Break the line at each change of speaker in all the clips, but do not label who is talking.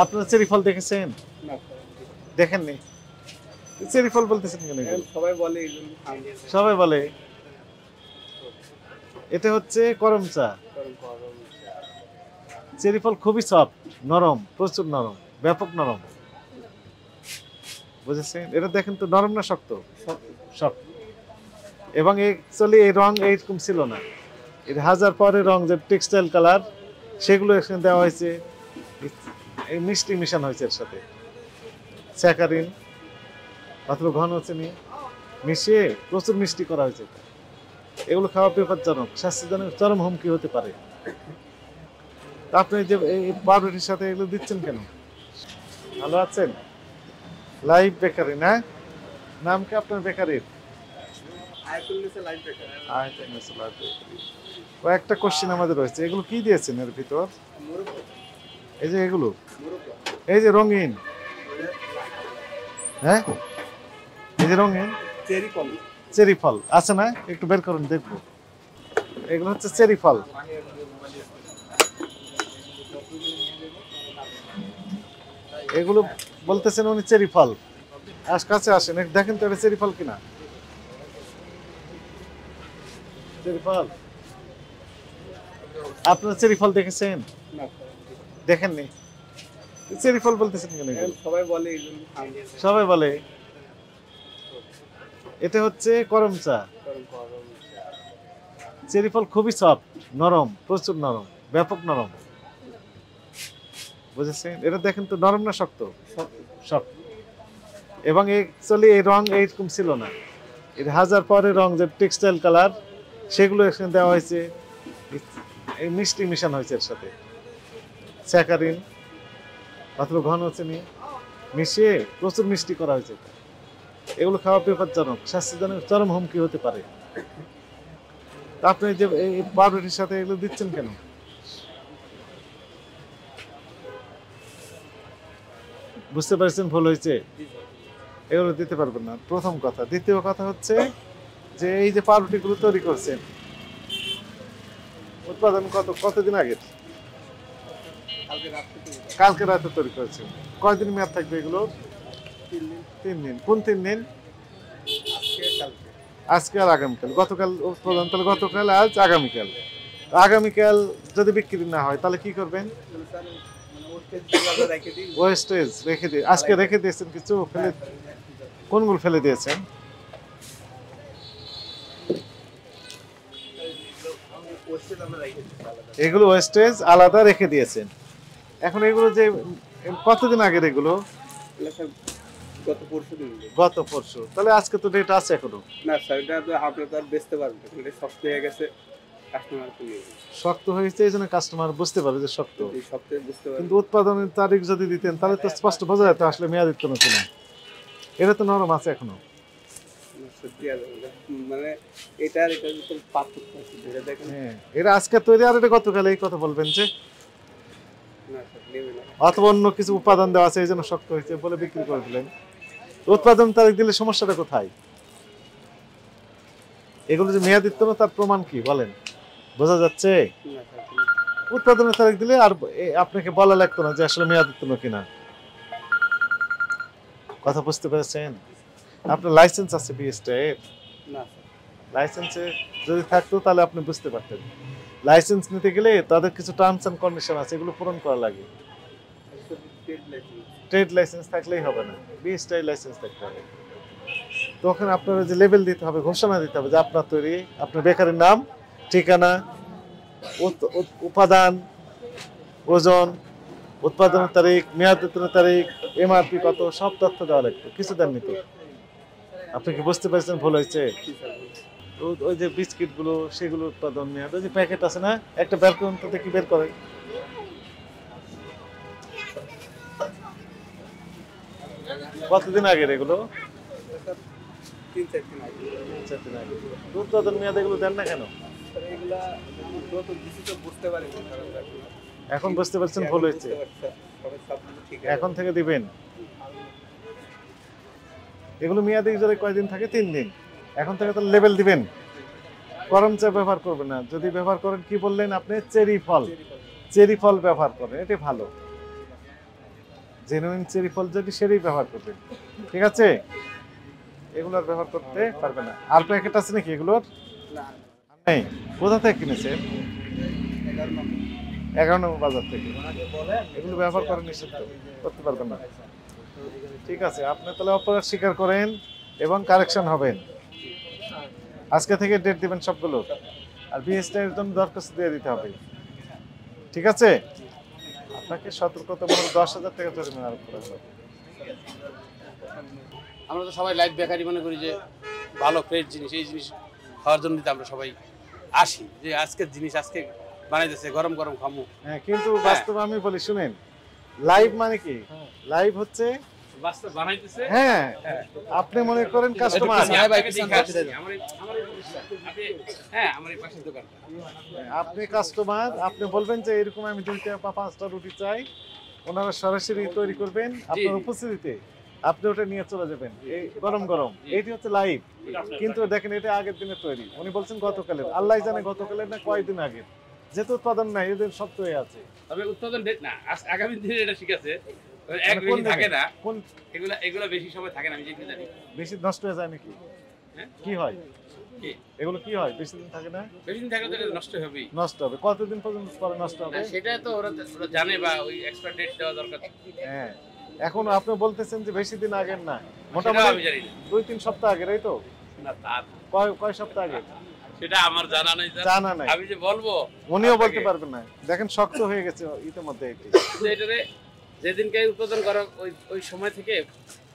আপনারা চেরি ফল দেখেছেন?
না,
দেখেননি? চেরি ফল বলতেছেন কেন?
সবাই বলে এই জন্য খাই।
সবাই বলে এটা হচ্ছে করম চা। চেরি ফল খুবই সফট, নরম, প্রচুর নরম, ব্যাপক নরম। বুঝেছেন? এটা দেখেন তো নরম না শক্ত? শক্ত। এবং অ্যাকচুয়ালি এই রং এইরকম ছিল না। এর হাজার পরে রং যে টেক্সটাইল কালার সেগুলো এখানে দেওয়া হয়েছে। এই মিষ্টি মিশানো হয়েছে এর সাথে স্যাকারিন অথবা ঘন চিনি মিশিয়ে প্রচুর মিষ্টি করা হয়েছে। এগুলো খাওয়া বিপজ্জনক, স্বাস্থ্যজনক চরম হুমকি হতে পারে। আপনি যে এই পাউরুটির সাথে এগুলো দিচ্ছেন কেন? ভালো আছেন? লাইভ বেকারি না? নাম কি আপনার বেকারির? কয়েকটা কোশ্চেন আমাদের রয়েছে, এগুলো কি দিয়েছেন এর ভিতর? এই যে এগুলো, এই যে রঙিন, হ্যাঁ এই যে রঙিন চেরি ফল আছে না? একটু বের করুন দেখবো। এগুলো হচ্ছে চেরি ফল। এগুলো বলতেছেন উনি চেরি ফল। কাছে আসেন দেখেন তো এটা চেরি ফল কিনা। চেরি ফল, আপনারা চেরি ফল দেখেছেন?
না,
দেখেননি? চেরি ফল বলতেছেন কেন?
সবাই বলে এই জন্য খাই।
সবাই বলে এটা হচ্ছে করম চা। চেরি ফল খুবই সফট, নরম, প্রচুর নরম, ব্যাপক নরম। বুঝেছেন? এটা দেখেন তো নরম না শক্ত? শক্ত। এবং অ্যাকচুয়ালি এই রং এইরকম ছিল না। এর হাজার পরে রং যে টেক্সটাইল কালার সেগুলো এখানে দেওয়া হয়েছে। এই মিষ্টি মিশানো হয়েছে এর সাথে স্যাকারিন অথবা ঘন চিনি মিশিয়ে প্রচুর মিষ্টি করা হয়েছে। এগুলো খাওয়া বিপজ্জনক, স্বাস্থ্যজনক চরম হুমকি হতে পারে। আপনি যে এই পাউরুটির সাথে এগুলো দিচ্ছেন কেন? বুঝতে পারছেন ভুল হয়েছে, এগুলো দিতে পারবেন না, প্রথম কথা। দ্বিতীয় কথা হচ্ছে যে এই যে পাউরুটিগুলো তৈরি করছেন উৎপাদন কতদিন আগে? কালকে রাতে তৈরি করেছেন। কয়দিন মেয়াদ থাকবে এগুলো? 3 দিন। কোন 3 দিন? আজকে আর আগামীকাল। গতকাল উৎপাদন, তাহলে গতকাল আজ আগামীকাল। আগামীকাল যদি বিক্রি না হয় তাহলে কি করবেন? ওয়েস্টেজ রেখে দিয়ে আজকে রেখে দিয়েছেন কিছু ফেলে? কোনগুলো ফেলে দিয়েছেন? এগুলো ওয়েস্টেজ আলাদা রেখে দিয়েছেন। এখন এগুলো যে কতদিন আগের এগুলো? গত পরশু। তাহলে আজকে তো ডেট আছে এখনো?
না স্যার, এটা তো আপনি তো আর বেচতে পারবেন না, এটা শক্ত হয়ে গেছে, কাস্টমার তো নিয়ে
শক্ত হয়েছে এই জন্য কাস্টমার বুঝতে পারে যে শক্ত।
এই সপ্তাহে বুঝতে পারবেন।
কিন্তু উৎপাদনের তারিখ যদি দিতেন তাহলে তো স্পষ্ট বোঝা যেত আসলে মেয়াদ উত্তীর্ণ কিনা। এটা তো নরম আছে এখনো।
সত্যি মানে এটার ভিতর পার্থক্য আছে, যেটা দেখেন।
হ্যাঁ, এটা আজকে তৈরি আর এটা গতকাল, এই কথা বলবেন যে?
না স্যার, নেবে না।
অথবা অন্য কিছু উপাদান দেওয়া আছে এই জন্য শক্ত হয়েছে বলে বিক্রি করে দিলেন। উৎপাদন তারিখ দিলে সমস্যাটা কোথায়? এগুলো যে মেয়াদ উত্তীর্ণ তার প্রমাণ কি বলেন? বোঝা যাচ্ছে?
না স্যার,
উৎপাদনের তারিখ দিলে আর আপনাকে বলা লাগতো না যে আসলে মেয়াদ উত্তীর্ণ কিনা। কথা বুঝতে পেরেছেন? আপনার লাইসেন্স আছে বিএসটা এর?
না
লাইসেন্সে যদি থাকতো তাহলে আপনি বুঝতে পারতেন। লাইসেন্স নিতে গেলে তাদের কিছু টার্মস এন্ড কন্ডিশন আছে, এগুলো পূরণ করা লাগে। ট্রেড লাইসেন্স থাকলেই হবে না, বিএসটাই লাইসেন্স থাকতে হবে। তখন আপনার যে লেবেল দিতে হবে, ঘোষণা দিতে হবে যে আপনার তৈরি, আপনার বেকারের নাম, ঠিকানা, উপাদান, ওজন, উৎপাদনের তারিখ, মেয়াদ উত্তীর্ণের তারিখ, এমআরপি কত, সব তথ্য দেওয়া লাগবে। কিছু দেননি তো। আপনি কি বুঝতে পারছেন ভুল হয়েছে? ওই যে বিস্কিট গুলো সেগুলো উৎপাদন মেয়াদ, ওই যে প্যাকেট আছে না, একটা বের করুন তো দেখি, বের করে। কতদিন আগের এগুলো?
3-4 দিন আগে।
3-4 দিন আগে। উৎপাদন মেয়াদ এগুলো দেন না কেন?
এগুলা যত কিছু তো বুঝতে পারি না,
এখন বুঝতে পারছেন ভুল হয়েছে, এখন থেকে দিবেন। এগুলো মেয়াদি যদি কয়দিন থাকে? 3 দিন। এখন থেকে তো লেবেল দিবেন। করম চা ব্যবহার করবেন না। যদি ব্যবহার করেন, কি বললেন আপনি? চেরি ফল। চেরি ফল ব্যবহার করেন, এটা ভালো। জেনুইন চেরি ফল যদি সেটাই ব্যবহার করবেন, ঠিক আছে? এগুলোর ব্যবহার করতে পারবে না। আর প্যাকেট আছে নাকি এগুলোর?
না
নেই। কোথা থেকে কিনেছেন? 11 নম্বর বাজার থেকে। এগুলো ব্যবহার করা নিষিদ্ধ, করতে পারবেন না। ঠিক আছে, আপনি তাহলে অপরাধ স্বীকার করেন এবং কারেকশন হবেন। আজকে থেকে ডেট দিবেন সবগুলো, আর বিএসটা এর জন্য দরখাস্ত দিয়ে দিতে হবে, ঠিক আছে? আপনাকে সতর্কতামূলক 10,000 টাকা জরিমানা আরোপ করা হবে।
আমরা তো সবাই লাইফ বেকারি মনে করি যে ভালো ফ্রেশ জিনিস, এই জিনিস খাওয়ার জন্য আমরা সবাই আসি, যে আজকের জিনিস আজকে বানাইতেছে, গরম গরম খামু।
হ্যাঁ, কিন্তু বাস্তবে আমি বলি শুনেন, লাইভ মানে কি? লাইভ হচ্ছে
বাস্তব বানাইতেছে।
হ্যাঁ, আপনি মনে করেন কাস্টমার,
আমার এই পাশের দোকানটা।
আপনি কাস্টমার, আপনি বলবেন যে এরকম আমি 2টা বা 5টা রুটি চাই, ওনারা সরাসরি তৈরি করবেন আপনার উপস্থিতিতে, আপনি ওটা নিয়ে চলে যাবেন, এই গরম গরম। এইটি হচ্ছে লাইভ। কিন্তু দেখেন এটা আগের দিনের তৈরি, উনি বলছেন গতকালের, আল্লাহ জানে গতকালের না কয়েকদিন আগের, যেহেতু উৎপাদন নাই এদের সব তো আছে।
তবে উৎপাদন ডেট না, আগামী দিনে এটা ঠিক আছে, এক বেশি থাকে না,
কোন
এগুলা বেশি সময় থাকে না, আমি যেটা জানি।
বেশি নষ্ট হয়ে যায় নাকি?
হ্যাঁ,
কি হয়
কি
এগুলো কি হয়? বেশি দিন থাকে না?
বেশি দিন থাকলে তো এটা নষ্ট হবেই।
নষ্ট হবে কতদিন পর্যন্ত পরে নষ্ট হবে?
না, সেটা তো ওরা জানে, বা ওই এক্সপায়ার ডেট দেওয়া দরকার।
হ্যাঁ, এখন আপনি বলতেছেন যে বেশি দিন আগের না,
সেটা
মোটামুটি
আমি জানি না।
2-3 সপ্তাহ আগের, এই তো?
না, তার
কয় সপ্তাহ আগে?
সেটা আমার জানা নাই স্যার।
জানা নাই,
আমি যে বলবো
উনিও বলতে পারবেন না। দেখেন শক্ত হয়ে গেছে ইতিমধ্যে এটি।
যে এটারে যেদিনকে উৎপাদন করা ওই ওই সময় থেকে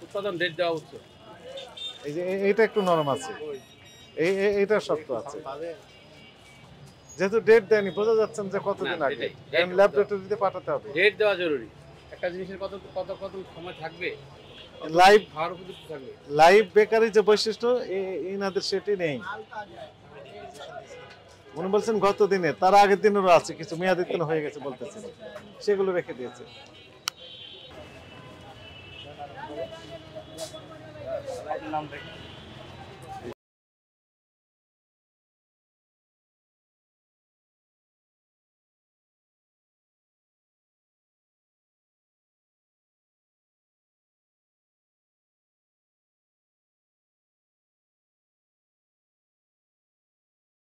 উৎপাদন ডেট দেওয়া উচিত।
এই যে এইটা একটু নরম আছে, এইটা শক্ত আছে, যেহেতু ডেট দেয়নি বোঝা যাচ্ছেন যে কতদিন
না,
আগে।
সেটাই।
ল্যাবরেটরিতে পাঠাতে হবে।
ডেট দেওয়া জরুরি। একটা জিনিসের কত কত কত সময় থাকবে,
লাইভ
খাওয়ার উপযুক্ত থাকবে।
লাইভ বেকারি যে বৈশিষ্ট্য এনাদের সেটি নেই। উনি বলছেন গত দিনে, তার আগের দিনেরও আছে, কিছু মেয়াদের দিন হয়ে গেছে বলতেছেন, সেগুলো রেখে দিয়েছে।
নাম দেখি